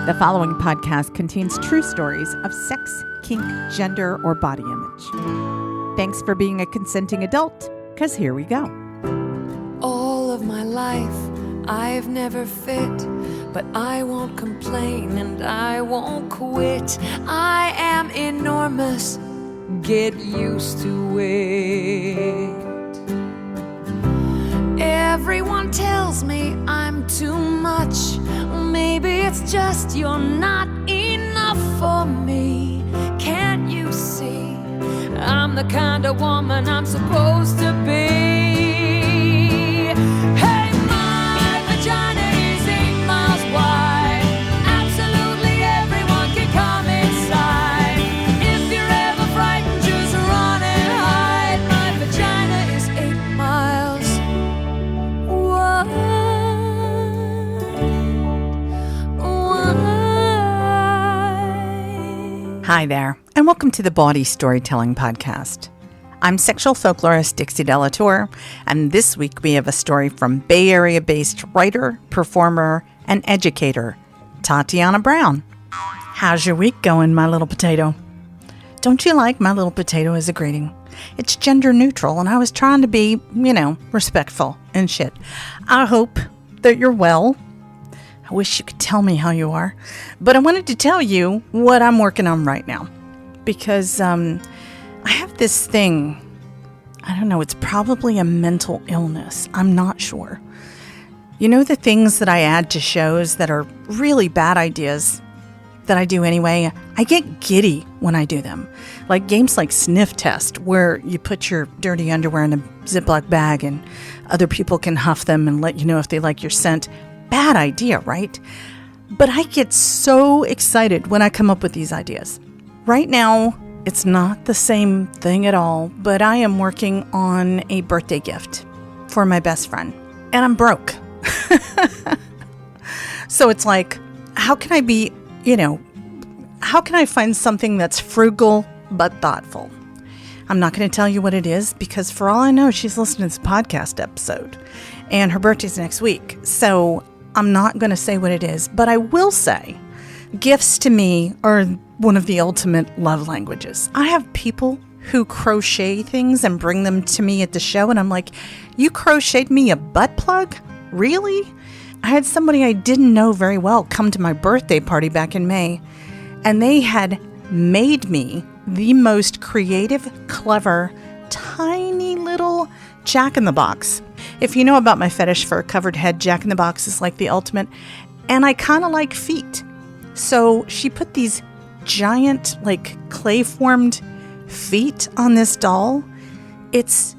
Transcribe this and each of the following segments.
The following podcast contains true stories of sex, kink, gender, or body image. Thanks for being a consenting adult, because here we go. All of my life, I've never fit, but I won't complain and I won't quit. I am enormous, get used to it. Everyone tells me I'm too much. Maybe it's just you're not enough for me. Can't you see? I'm the kind of woman I'm supposed to be. Hey, my vagina is 8 miles wide. Absolutely everyone can come inside. If you're ever frightened, just run and hide. My vagina is 8 miles wide. Hi there, and welcome to the Bawdy Storytelling Podcast. I'm sexual folklorist Dixie Delatour, and this week we have a story from Bay Area-based writer, performer, and educator, Tatyana Brown. How's your week going, my little potato? Don't you like my little potato as a greeting? It's gender neutral, and I was trying to be, respectful and shit. I hope that you're well. I wish you could tell me how you are, but I wanted to tell you what I'm working on right now, because I have this thing. I don't know, it's probably a mental illness. I'm not sure. You know, the things that I add to shows that are really bad ideas that I do anyway, I get giddy when I do them. Like games like Sniff Test, where you put your dirty underwear in a Ziploc bag and other people can huff them and let you know if they like your scent. Bad idea, right? But I get so excited when I come up with these ideas. Right now, it's not the same thing at all, but I am working on a birthday gift for my best friend, and I'm broke. So it's like, how can I be, how can I find something that's frugal but thoughtful? I'm not going to tell you what it is, because for all I know, she's listening to this podcast episode, and her birthday's next week. So I'm not going to say what it is, but I will say gifts to me are one of the ultimate love languages. I have people who crochet things and bring them to me at the show, and I'm like, you crocheted me a butt plug? Really? I had somebody I didn't know very well come to my birthday party back in May, and they had made me the most creative, clever, tiny little Jack-in-the-Box. If you know about my fetish for a covered head, Jack-in-the-Box is like the ultimate, and I kind of like feet. So she put these giant, clay-formed feet on this doll. It's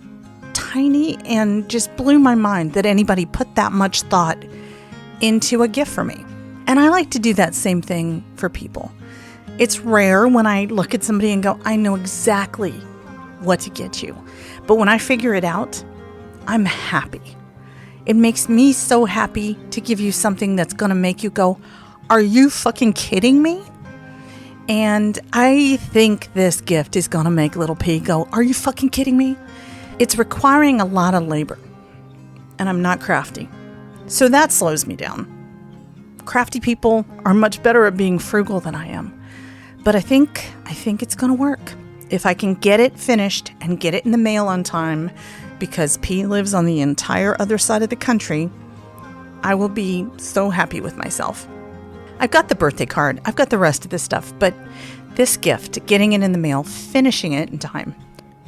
tiny and just blew my mind that anybody put that much thought into a gift for me. And I like to do that same thing for people. It's rare when I look at somebody and go, I know exactly what to get you. But when I figure it out, I'm happy. It makes me so happy to give you something that's going to make you go, are you fucking kidding me? And I think this gift is going to make little P go, are you fucking kidding me? It's requiring a lot of labor, and I'm not crafty. So that slows me down. Crafty people are much better at being frugal than I am. But I think it's going to work. If I can get it finished and get it in the mail on time, because P lives on the entire other side of the country, I will be so happy with myself. I've got the birthday card. I've got the rest of this stuff. But this gift, getting it in the mail, finishing it in time,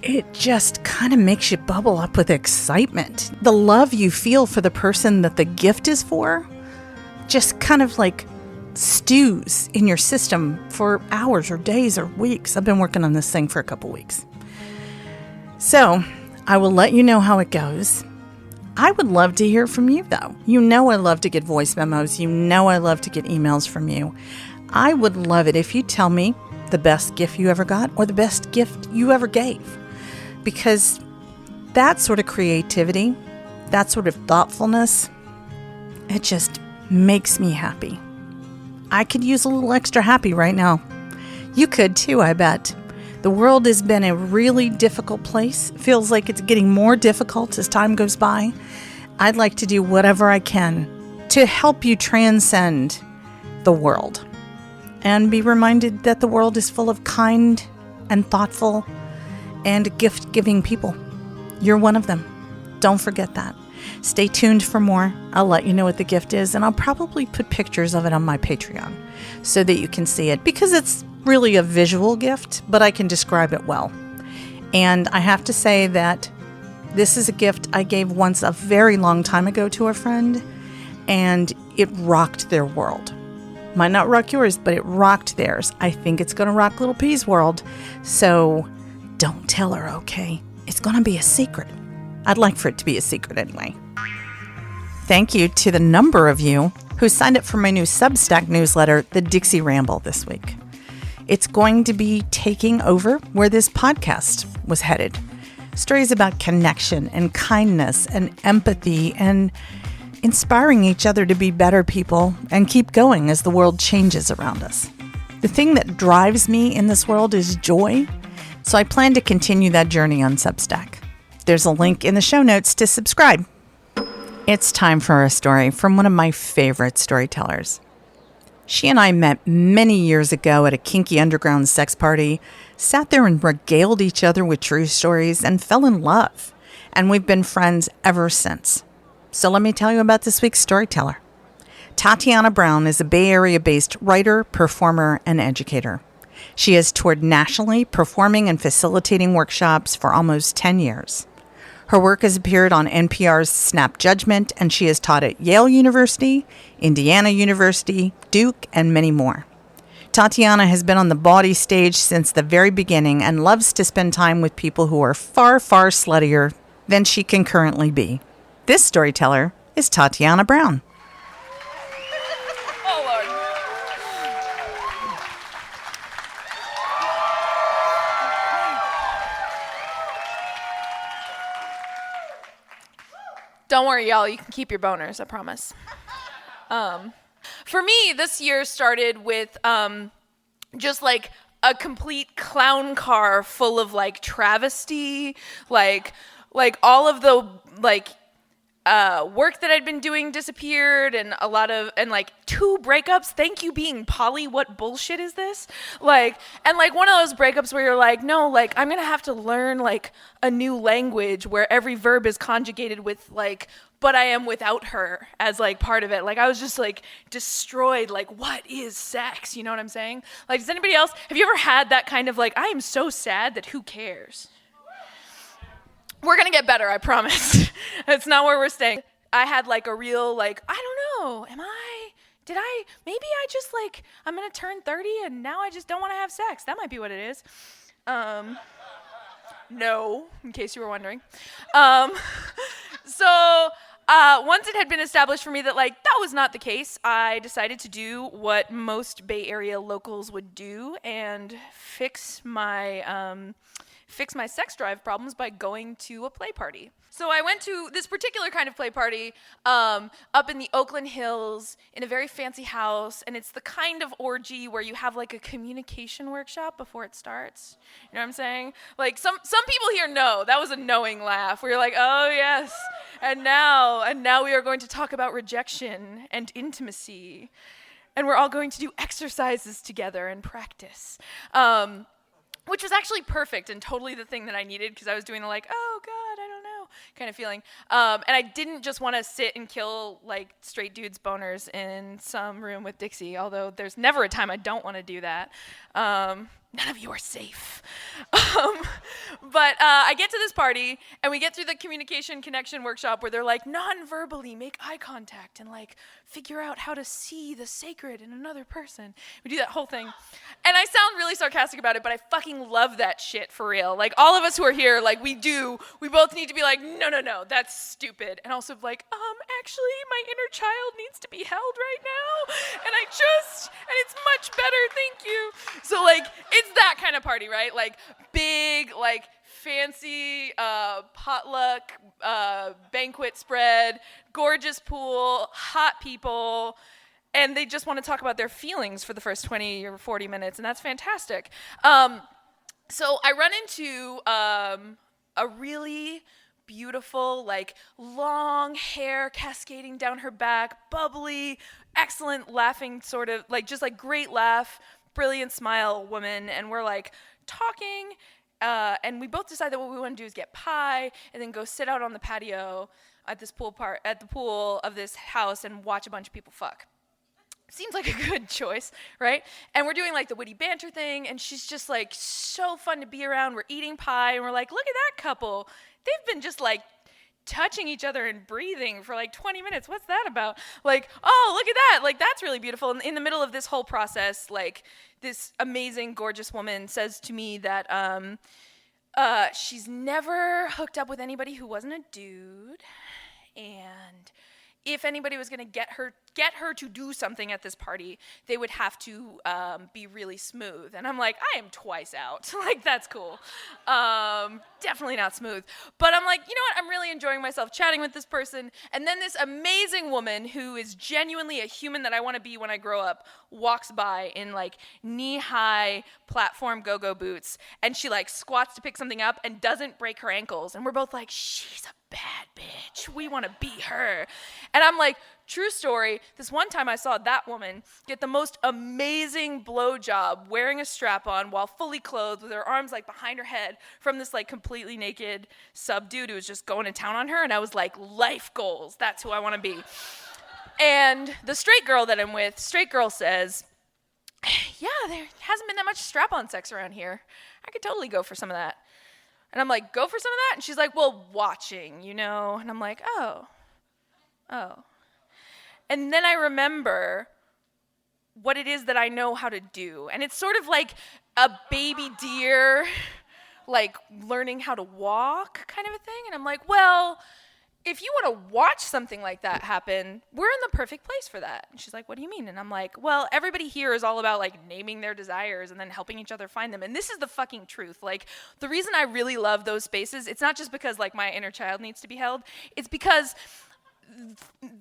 it just kind of makes you bubble up with excitement. The love you feel for the person that the gift is for just kind of stews in your system for hours or days or weeks. I've been working on this thing for a couple weeks. So I will let you know how it goes. I would love to hear from you, though. You know I love to get voice memos. You know I love to get emails from you. I would love it if you tell me the best gift you ever got or the best gift you ever gave. Because that sort of creativity, that sort of thoughtfulness, it just makes me happy. I could use a little extra happy right now. You could too, I bet. The world has been a really difficult place. Feels like it's getting more difficult as time goes by. I'd like to do whatever I can to help you transcend the world. And be reminded that the world is full of kind and thoughtful and gift-giving people. You're one of them. Don't forget that. Stay tuned for more. I'll let you know what the gift is, and I'll probably put pictures of it on my Patreon so that you can see it, because it's really a visual gift, but I can describe it well. And I have to say that this is a gift I gave once a very long time ago to a friend, and it rocked their world. Might not rock yours, but it rocked theirs. I think it's going to rock Little P's world, so don't tell her, okay? It's going to be a secret. I'd like for it to be a secret anyway. Thank you to the number of you who signed up for my new Substack newsletter, The Dixie Ramble, this week. It's going to be taking over where this podcast was headed. Stories about connection and kindness and empathy and inspiring each other to be better people and keep going as the world changes around us. The thing that drives me in this world is joy, so I plan to continue that journey on Substack. There's a link in the show notes to subscribe. It's time for a story from one of my favorite storytellers. She and I met many years ago at a kinky underground sex party, sat there and regaled each other with true stories, and fell in love. And we've been friends ever since. So let me tell you about this week's storyteller. Tatyana Brown is a Bay Area-based writer, performer, and educator. She has toured nationally, performing and facilitating workshops for almost 10 years. Her work has appeared on NPR's Snap Judgment, and she has taught at Yale University, Indiana University, Duke, and many more. Tatyana has been on the Bawdy stage since the very beginning and loves to spend time with people who are far, far sluttier than she can currently be. This storyteller is Tatyana Brown. Don't worry, y'all. You can keep your boners, I promise. For me, this year started with just like a complete clown car full of like travesty, like all of the work that I'd been doing disappeared, and like 2 breakups. Thank you, being poly. What bullshit is this? One of those breakups where you're like, no, like I'm gonna have to learn like a new language where every verb is conjugated with like, but I am without her as like part of it. Like I was just like destroyed. Like, what is sex? You know what I'm saying? Like, does anybody else, have you ever had that kind of like, I am so sad that who cares? We're going to get better, I promise. That's not where we're staying. I had like a real like, I don't know, maybe I just like, I'm going to turn 30 and now I just don't want to have sex. That might be what it is. No, in case you were wondering. So once it had been established for me that like that was not the case, I decided to do what most Bay Area locals would do and fix my sex drive problems by going to a play party. So I went to this particular kind of play party up in the Oakland Hills in a very fancy house, and it's the kind of orgy where you have like a communication workshop before it starts. You know what I'm saying? Like some people here know. That was a knowing laugh where you're like, oh yes, and now we are going to talk about rejection and intimacy, and we're all going to do exercises together and practice. Which was actually perfect and totally the thing that I needed, because I was doing the like, oh God, I don't know kind of feeling. And I didn't just want to sit and kill like straight dudes' boners in some room with Dixie, although there's never a time I don't want to do that. None of you are safe. But I get to this party, and we get through the communication connection workshop where they're like, non-verbally make eye contact and like figure out how to see the sacred in another person. We do that whole thing. And I sound really sarcastic about it, but I fucking love that shit for real. Like all of us who are here, like we both need to be like, no, that's stupid. And also like, actually my inner child needs to be held right now. And it's much better, thank you. So like, it's that kind of party, right? Like big, like fancy potluck banquet spread, gorgeous pool, hot people, and they just want to talk about their feelings for the first 20 or 40 minutes, and that's fantastic. So I run into a really beautiful, like long hair cascading down her back, bubbly, excellent laughing, sort of like just like great laugh, brilliant smile woman. And we're like talking, and we both decide that what we want to do is get pie and then go sit out on the patio at this at the pool of this house and watch a bunch of people fuck. Seems like a good choice, right? And we're doing like the witty banter thing, and she's just like so fun to be around. We're eating pie, and we're like, look at that couple. They've been just like touching each other and breathing for like 20 minutes. What's that about? Like, oh, look at that. Like, that's really beautiful. And in the middle of this whole process, like, this amazing, gorgeous woman says to me that she's never hooked up with anybody who wasn't a dude, and if anybody was going to get her to do something at this party, they would have to be really smooth. And I'm like, I am twice out. Like, that's cool. Definitely not smooth. But I'm like, you know what? I'm really enjoying myself chatting with this person. And then this amazing woman who is genuinely a human that I want to be when I grow up walks by in like knee-high platform go-go boots. And she like squats to pick something up and doesn't break her ankles. And we're both like, she's a bad bitch. We want to be her. And I'm like, true story, this one time I saw that woman get the most amazing blowjob wearing a strap-on while fully clothed with her arms like behind her head from this like completely naked sub dude who was just going to town on her. And I was like, life goals. That's who I want to be. And the straight girl that I'm with, straight girl says, yeah, there hasn't been that much strap-on sex around here. I could totally go for some of that. And I'm like, go for some of that? And she's like, well, watching, you know? And I'm like, oh. And then I remember what it is that I know how to do. And it's sort of like a baby deer, like learning how to walk kind of a thing. And I'm like, well, if you want to watch something like that happen, we're in the perfect place for that. And she's like, what do you mean? And I'm like, well, everybody here is all about like naming their desires and then helping each other find them. And this is the fucking truth. Like, the reason I really love those spaces, it's not just because like my inner child needs to be held. It's because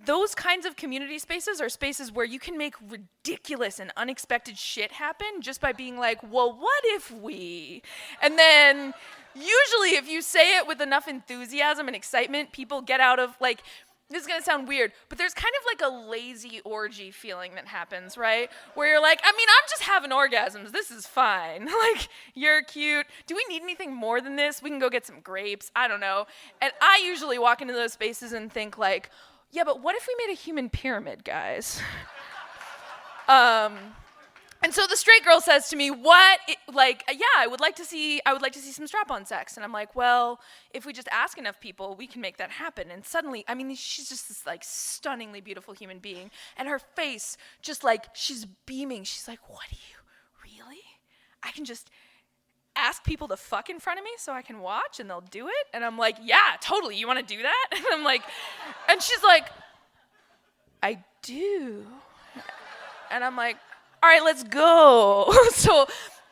those kinds of community spaces are spaces where you can make ridiculous and unexpected shit happen just by being like, well, what if we? And then usually if you say it with enough enthusiasm and excitement, people get out of, like, this is going to sound weird, but there's kind of like a lazy orgy feeling that happens, right? Where you're like, I mean, I'm just having orgasms. This is fine. Like, you're cute. Do we need anything more than this? We can go get some grapes. I don't know. And I usually walk into those spaces and think like, yeah, but what if we made a human pyramid, guys? And so the straight girl says to me, I would like to see some strap-on sex. And I'm like, well, if we just ask enough people, we can make that happen. And suddenly, I mean, she's just this like stunningly beautiful human being. And her face, just like, she's beaming. She's like, what do you, really? I can just ask people to fuck in front of me so I can watch and they'll do it? And I'm like, yeah, totally. You want to do that? And I'm like, and she's like, I do. And I'm like, all right, let's go. So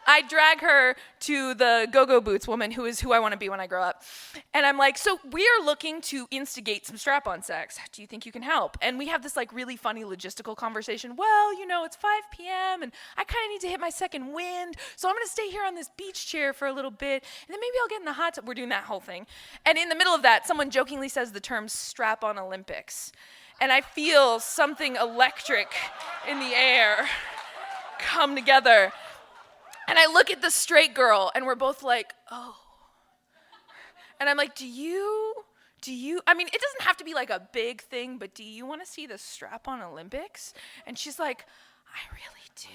I drag her to the go-go boots woman who is who I want to be when I grow up. And I'm like, so we are looking to instigate some strap-on sex. Do you think you can help? And we have this like really funny logistical conversation. Well, you know, it's 5 p.m. and I kind of need to hit my second wind. So I'm going to stay here on this beach chair for a little bit. And then maybe I'll get in the hot tub. We're doing that whole thing. And in the middle of that, someone jokingly says the term strap-on Olympics. And I feel something electric in the air come together. And I look at the straight girl and we're both like, oh. And I'm like, do you, I mean, it doesn't have to be like a big thing, but do you want to see the strap-on Olympics? And she's like, I really do.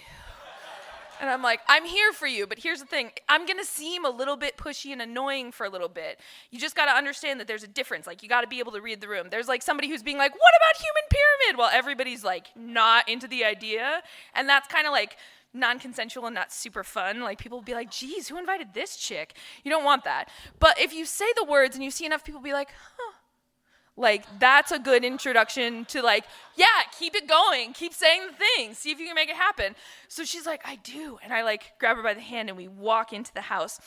And I'm like, I'm here for you, but here's the thing. I'm going to seem a little bit pushy and annoying for a little bit. You just got to understand that there's a difference. Like, you got to be able to read the room. There's like somebody who's being like, what about human pyramid? While everybody's like not into the idea. And that's kind of like non-consensual and not super fun. Like, people will be like, geez, who invited this chick? You don't want that. But if you say the words and you see enough people be like, huh. Like, that's a good introduction to like, yeah, keep it going. Keep saying the thing. See if you can make it happen. So she's like, I do. And I like grab her by the hand and we walk into the house.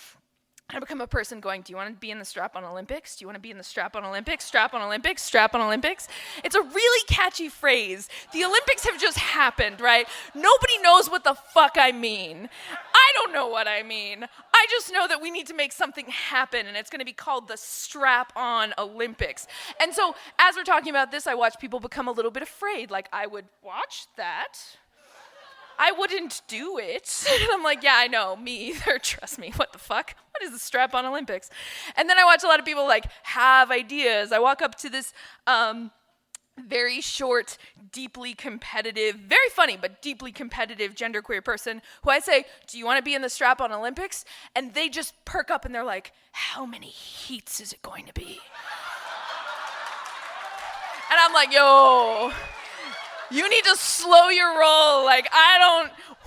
I become a person going, do you want to be in the strap-on Olympics? Do you want to be in the strap-on Olympics? Strap-on Olympics? Strap-on Olympics? It's a really catchy phrase. The Olympics have just happened, right? Nobody knows what the fuck I mean. I don't know what I mean. I just know that we need to make something happen, and it's going to be called the Strap-on Olympics. And so as we're talking about this, I watch people become a little bit afraid. Like, I would watch that. I wouldn't do it. And I'm like, yeah, I know, me either, trust me, what the fuck? What is the strap-on Olympics? And then I watch a lot of people like have ideas. I walk up to this very short, deeply competitive, very funny, but deeply competitive genderqueer person who I say, do you want to be in the strap-on Olympics? And they just perk up and they're like, how many heats is it going to be? And I'm like, yo, you need to slow your roll. Like,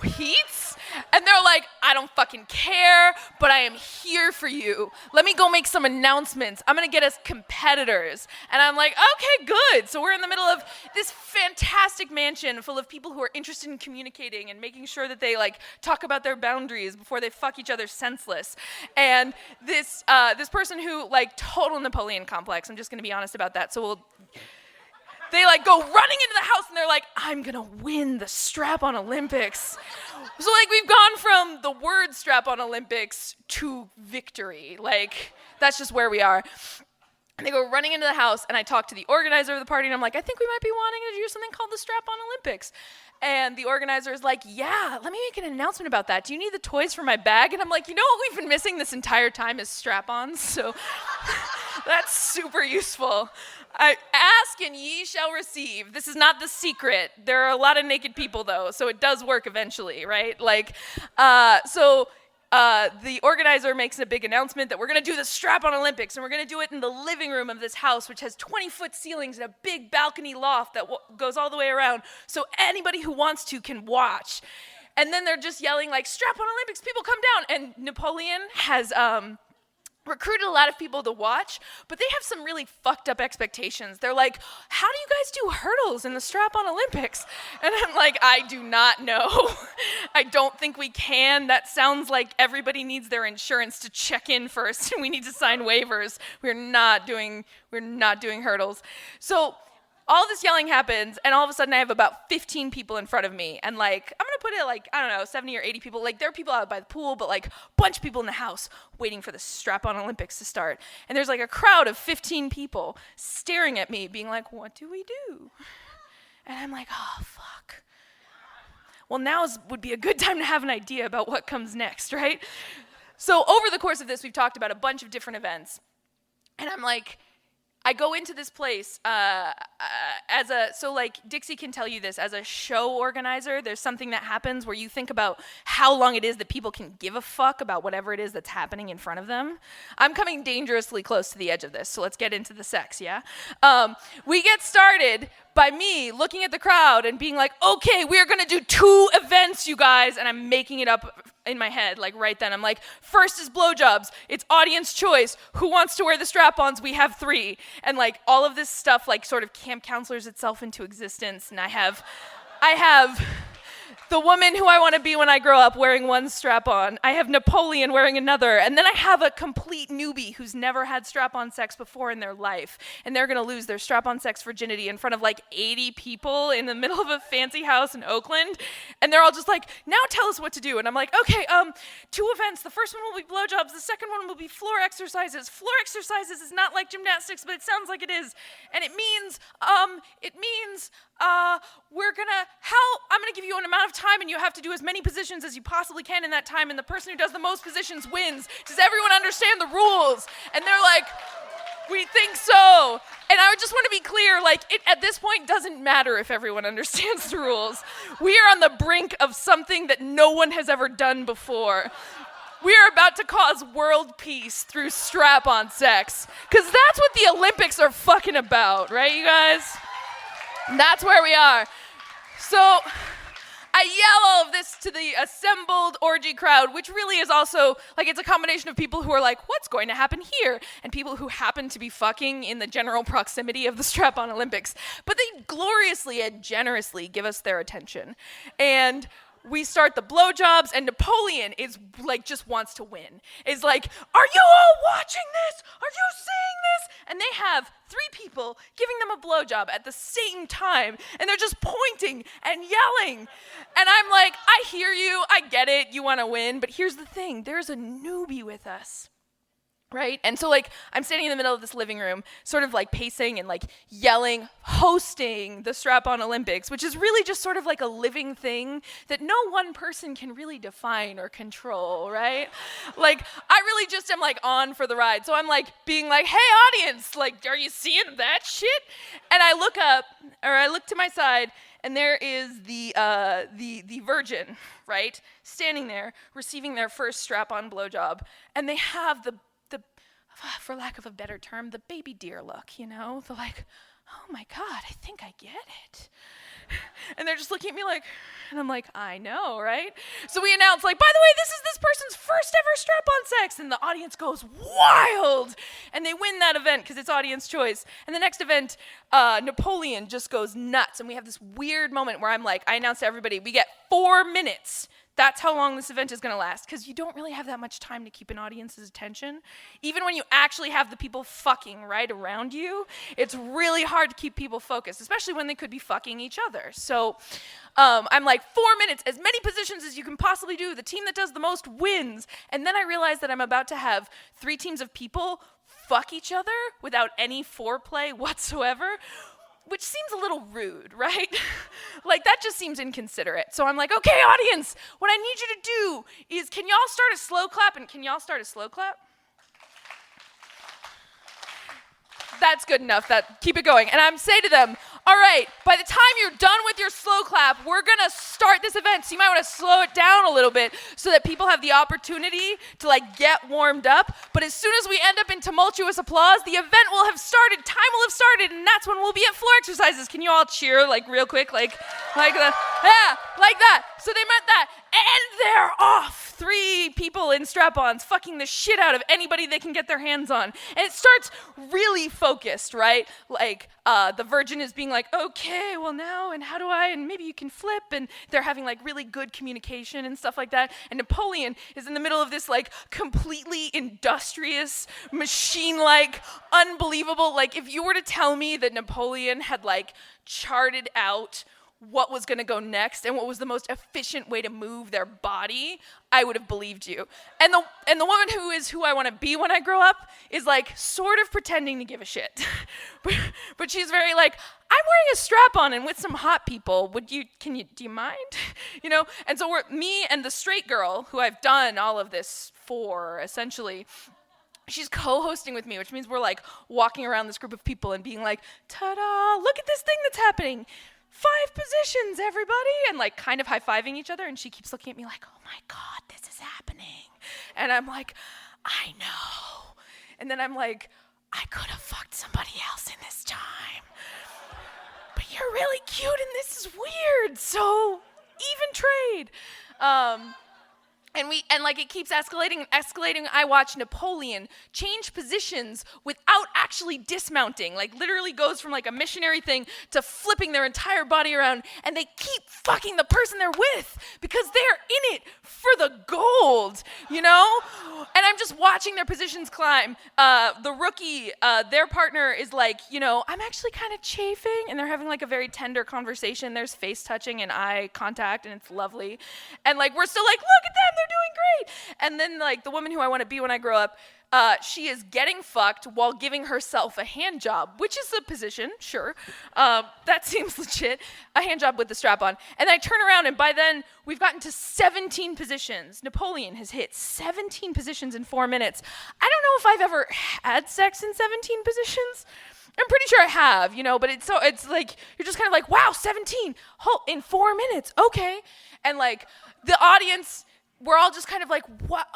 heats? And they're like, I don't fucking care, but I am here for you. Let me go make some announcements. I'm gonna get us competitors. And I'm like, okay, good. So we're in the middle of this fantastic mansion full of people who are interested in communicating and making sure that they like talk about their boundaries before they fuck each other senseless. And this person who like total Napoleon complex, I'm just gonna be honest about that. So they like go running into the house and they're like, I'm gonna win the strap-on Olympics. So like we've gone from the word strap-on Olympics to victory. Like that's just where we are. And they go running into the house and I talk to the organizer of the party and I'm like, I think we might be wanting to do something called the strap-on Olympics. And the organizer is like, yeah, let me make an announcement about that. Do you need the toys for my bag? And I'm like, you know what we've been missing this entire time is strap-ons. So that's super useful. I ask and ye shall receive. This is not the secret. There are a lot of naked people though, so it does work eventually, right? Like, the organizer makes a big announcement that we're gonna do the strap-on Olympics and we're gonna do it in the living room of this house, which has 20-foot ceilings and a big balcony loft that goes all the way around, so anybody who wants to can watch. And then they're just yelling like, strap-on Olympics, people come down. And Napoleon has, recruited a lot of people to watch, but they have some really fucked up expectations. They're like, how do you guys do hurdles in the strap-on Olympics? And I'm like, I do not know. I don't think we can. That sounds like everybody needs their insurance to check in first, and we need to sign waivers. We're not doing hurdles. So all this yelling happens, and all of a sudden I have about 15 people in front of me, and like, I'm gonna put it like, I don't know, 70 or 80 people. Like, there are people out by the pool, but like, a bunch of people in the house waiting for the strap-on Olympics to start. And there's like a crowd of 15 people staring at me, being like, what do we do? And I'm like, oh, fuck. Well, now would be a good time to have an idea about what comes next, right? So over the course of this, we've talked about a bunch of different events, and I'm like, I go into this place so Dixie can tell you this, as a show organizer, there's something that happens where you think about how long it is that people can give a fuck about whatever it is that's happening in front of them. I'm coming dangerously close to the edge of this, so let's get into the sex, yeah? We get started by me looking at the crowd and being like, okay, we're gonna do 2 events, you guys, and I'm making it up in my head, like right then. I'm like, first is blowjobs. It's audience choice. Who wants to wear the strap-ons? We have 3. And like all of this stuff like sort of camp counselors itself into existence. And I have the woman who I want to be when I grow up wearing one strap-on. I have Napoleon wearing another. And then I have a complete newbie who's never had strap-on sex before in their life. And they're going to lose their strap-on sex virginity in front of like 80 people in the middle of a fancy house in Oakland. And they're all just like, now tell us what to do. And I'm like, okay, 2 events. The first one will be blowjobs. The second one will be floor exercises. Floor exercises is not like gymnastics, but it sounds like it is. And it means I'm gonna give you an amount of time and you have to do as many positions as you possibly can in that time, and the person who does the most positions wins. Does everyone understand the rules? And they're like, we think so. And I just want to be clear, like, it at this point doesn't matter if everyone understands the rules. We are on the brink of something that no one has ever done before. We are about to cause world peace through strap-on sex. Because that's what the Olympics are fucking about, right, you guys? That's where we are. So I yell all of this to the assembled orgy crowd, which really is also, like, it's a combination of people who are like, what's going to happen here? And people who happen to be fucking in the general proximity of the strap-on Olympics. But they gloriously and generously give us their attention. And we start the blowjobs, and Napoleon is like, just wants to win. Is like, are you all watching this? Are you seeing this? And they have 3 people giving them a blowjob at the same time, and they're just pointing and yelling. And I'm like, I hear you, I get it, you want to win, but here's the thing, there's a newbie with us. Right? And so like I'm standing in the middle of this living room, sort of like pacing and like yelling, hosting the Strap-On Olympics, which is really just sort of like a living thing that no one person can really define or control, right? Like I really just am like on for the ride. So I'm like being like, hey audience, like are you seeing that shit? And I look up, or I look to my side, and there is the virgin, right? Standing there, receiving their first Strap-On blowjob, and they have the for lack of a better term, the baby deer look, you know? They're like, oh my God, I think I get it. And they're just looking at me like, and I'm like, I know, right? So we announce, like, by the way, this is this person's first ever strap-on sex. And the audience goes wild. And they win that event because it's audience choice. And the next event, Napoleon just goes nuts. And we have this weird moment where I'm like, I announce to everybody, we get 4 minutes. That's how long this event is going to last, because you don't really have that much time to keep an audience's attention. Even when you actually have the people fucking right around you, it's really hard to keep people focused, especially when they could be fucking each other. So I'm like, 4 minutes, as many positions as you can possibly do. The team that does the most wins. And then I realize that I'm about to have 3 teams of people fuck each other without any foreplay whatsoever, which seems a little rude, right? Like, that just seems inconsiderate. So I'm like, okay, audience, what I need you to do is, can y'all start a slow clap? And can y'all start a slow clap? That's good enough. Keep it going. And I'm saying to them, all right, by the time you're done with your slow clap, we're going to start this event. So you might want to slow it down a little bit so that people have the opportunity to like get warmed up. But as soon as we end up in tumultuous applause, the event will have started, time will have started, and that's when we'll be at floor exercises. Can you all cheer like real quick? Like that. Yeah, like that. So they meant that. And they're off. 3 people in strap-ons fucking the shit out of anybody they can get their hands on. And it starts really focused, right? Like, the virgin is being like, okay, well now, and how do I, and maybe you can flip, and they're having like really good communication and stuff like that. And Napoleon is in the middle of this like completely industrious, machine-like, unbelievable, like if you were to tell me that Napoleon had like charted out what was going to go next and what was the most efficient way to move their body, I would have believed you. And the woman who I want to be when I grow up is like sort of pretending to give a shit. but she's very like, I'm wearing a strap-on and with some hot people. Do you mind? You know? And so me and the straight girl who I've done all of this for, essentially, she's co-hosting with me, which means we're like walking around this group of people and being like, ta-da, look at this thing that's happening. 5 positions, everybody, and like kind of high-fiving each other, and she keeps looking at me like, oh my God, this is happening. And I'm like, I know. And then I'm like, I could have fucked somebody else in this time. But you're really cute and this is weird, so even trade. And like it keeps escalating and escalating. I watch Napoleon change positions without actually dismounting. Like literally goes from like a missionary thing to flipping their entire body around, and they keep fucking the person they're with because they're in it for the gold, you know? And I'm just watching their positions climb. The rookie, their partner is like, you know, I'm actually kind of chafing, and they're having like a very tender conversation. There's face touching and eye contact, and it's lovely. And like we're still like, look at them, they're doing great. And then like the woman who I want to be when I grow up, she is getting fucked while giving herself a hand job, which is a position, sure. That seems legit. A hand job with the strap on. And I turn around, and by then we've gotten to 17 positions. Napoleon has hit 17 positions in 4 minutes. I don't know if I've ever had sex in 17 positions. I'm pretty sure I have, you know, but it's like, you're just kind of like, wow, 17 in 4 minutes. Okay. And like the audience, we're all just kind of like, what?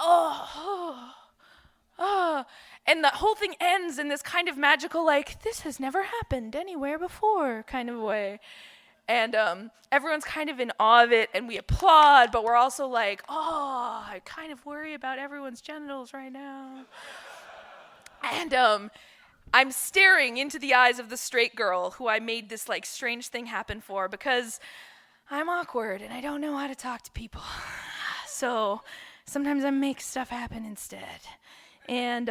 And the whole thing ends in this kind of magical, like, this has never happened anywhere before kind of way. And everyone's kind of in awe of it, and we applaud, but we're also like, oh, I kind of worry about everyone's genitals right now. And I'm staring into the eyes of the straight girl who I made this, like, strange thing happen for, because I'm awkward and I don't know how to talk to people. So sometimes I make stuff happen instead. And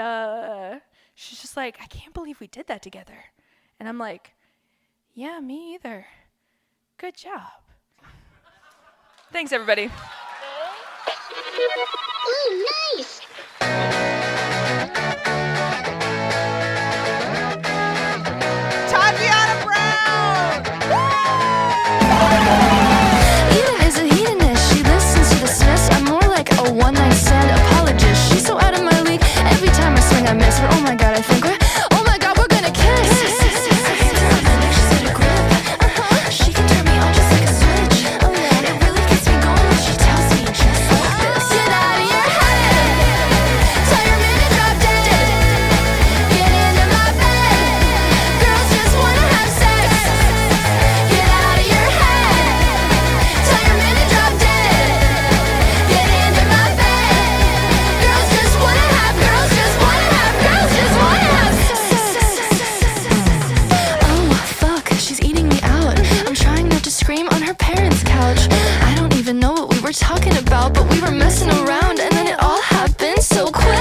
she's just like, I can't believe we did that together. And I'm like, yeah, me either. Good job. Thanks, everybody. Ooh, nice. Tatyana Brown! Eden is a hedonist. She listens to the Smiths. I'm more like a one-night stand apologist. She's so out of my league. Every time I swing, I miss her. Oh my god, I think oh my god, we're gonna kiss. She can turn me on just like a switch. It really gets me going when she tells me just like this. Get out of your head. Tell your man to drop dead. Get into my bed. Girls just wanna have sex. Get out of your head. Tell your man to drop dead. Get into my bed. Girls just wanna have sex. Oh, fuck, she's eating me out. I'm trying not to scream on her parents' couch. I don't even know what we were talking about, but we were messing around and then it all happened so quick. Her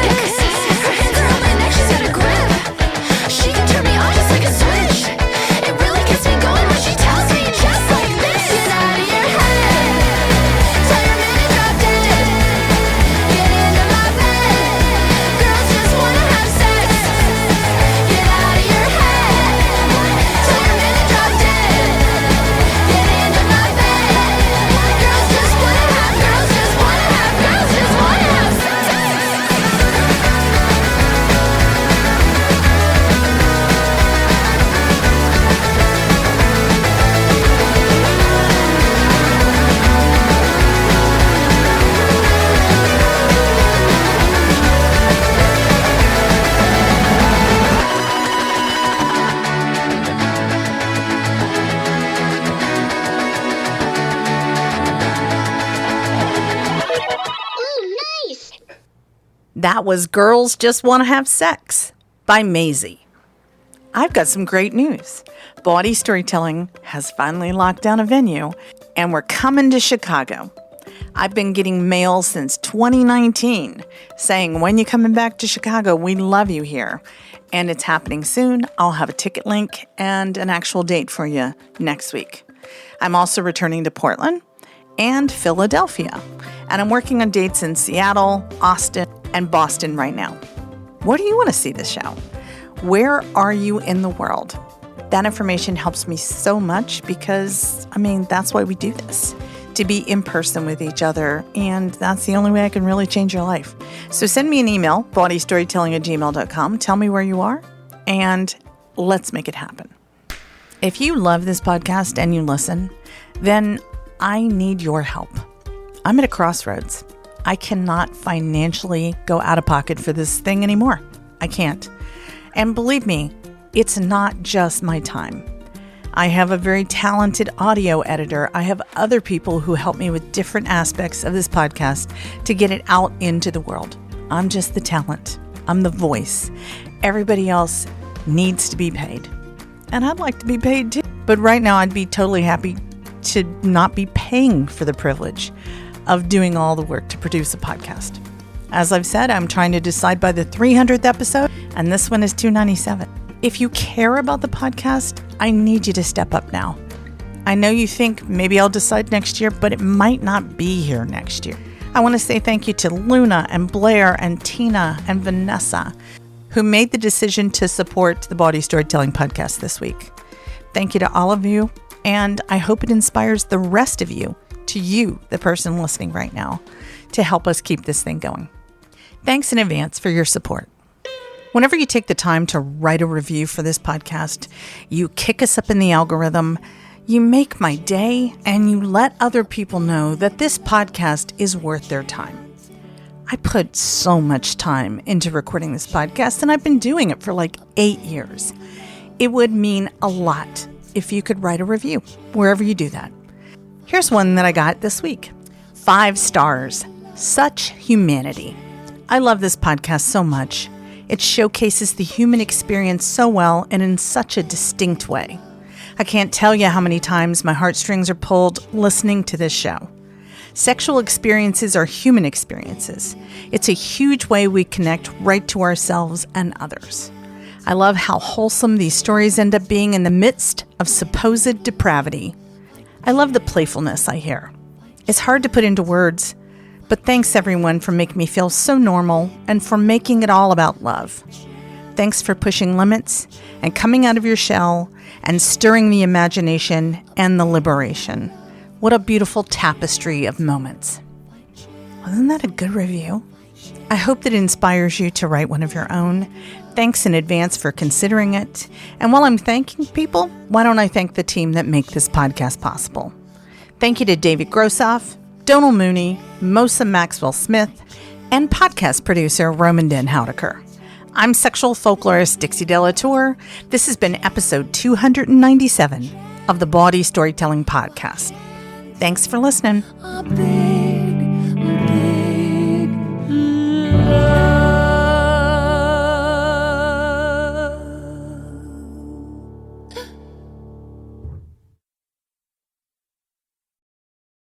hands are on my neck, she's got a grip. She can turn me on just like a switch. It really gets me going when she tells me just like this. Get out of your head. Tell your man to drop dead. Get into my bed. Girls just wanna have sex. Get out of your head. Tell your man to drop dead. Get into my bed. Girls just wanna have Ooh, nice. That was Girls Just Want to Have Sex by Maisie. I've got some great news. Bawdy Storytelling has finally locked down a venue, and we're coming to Chicago. I've been getting mail since 2019 saying, when you coming back to Chicago, we love you here. And it's happening soon. I'll have a ticket link and an actual date for you next week. I'm also returning to Portland and Philadelphia. And I'm working on dates in Seattle, Austin, and Boston right now. Where do you want to see this show? Where are you in the world? That information helps me so much because, that's why we do this. To be in person with each other, and that's the only way I can really change your life. So send me an email, bawdystorytelling@gmail.com. Tell me where you are, and let's make it happen. If you love this podcast and you listen, then I need your help. I'm at a crossroads. I cannot financially go out of pocket for this thing anymore. I can't. And believe me, it's not just my time. I have a very talented audio editor. I have other people who help me with different aspects of this podcast to get it out into the world. I'm just the talent. I'm the voice. Everybody else needs to be paid. And I'd like to be paid too. But right now I'd be totally happy to not be paying for the privilege of doing all the work to produce a podcast. As I've said, I'm trying to decide by the 300th episode, and this one is 297. If you care about the podcast, I need you to step up now. I know you think maybe I'll decide next year, but it might not be here next year. I want to say thank you to Luna and Blair and Tina and Vanessa, who made the decision to support the Bawdy Storytelling podcast this week. Thank you to all of you, and I hope it inspires the rest of you, to you, the person listening right now, to help us keep this thing going. Thanks in advance for your support. Whenever you take the time to write a review for this podcast, you kick us up in the algorithm, you make my day, and you let other people know that this podcast is worth their time. I put so much time into recording this podcast, and I've been doing it for like 8 years. It would mean a lot if you could write a review wherever you do that. Here's one that I got this week. 5 stars. Such humanity. I love this podcast so much. It showcases the human experience so well and in such a distinct way. I can't tell you how many times my heartstrings are pulled listening to this show. Sexual experiences are human experiences. It's a huge way we connect right to ourselves and others. I love how wholesome these stories end up being in the midst of supposed depravity. I love the playfulness I hear. It's hard to put into words, but thanks everyone for making me feel so normal and for making it all about love. Thanks for pushing limits and coming out of your shell and stirring the imagination and the liberation. What a beautiful tapestry of moments. Wasn't that a good review? I hope that inspires you to write one of your own. Thanks in advance for considering it. And while I'm thanking people, why don't I thank the team that make this podcast possible? Thank you to David Grossoff, Donal Mooney, Mosa Maxwell Smith, and podcast producer Roman Den Houdeker. I'm sexual folklorist Dixie Delatour. This has been episode 297 of the Bawdy Storytelling Podcast. Thanks for listening.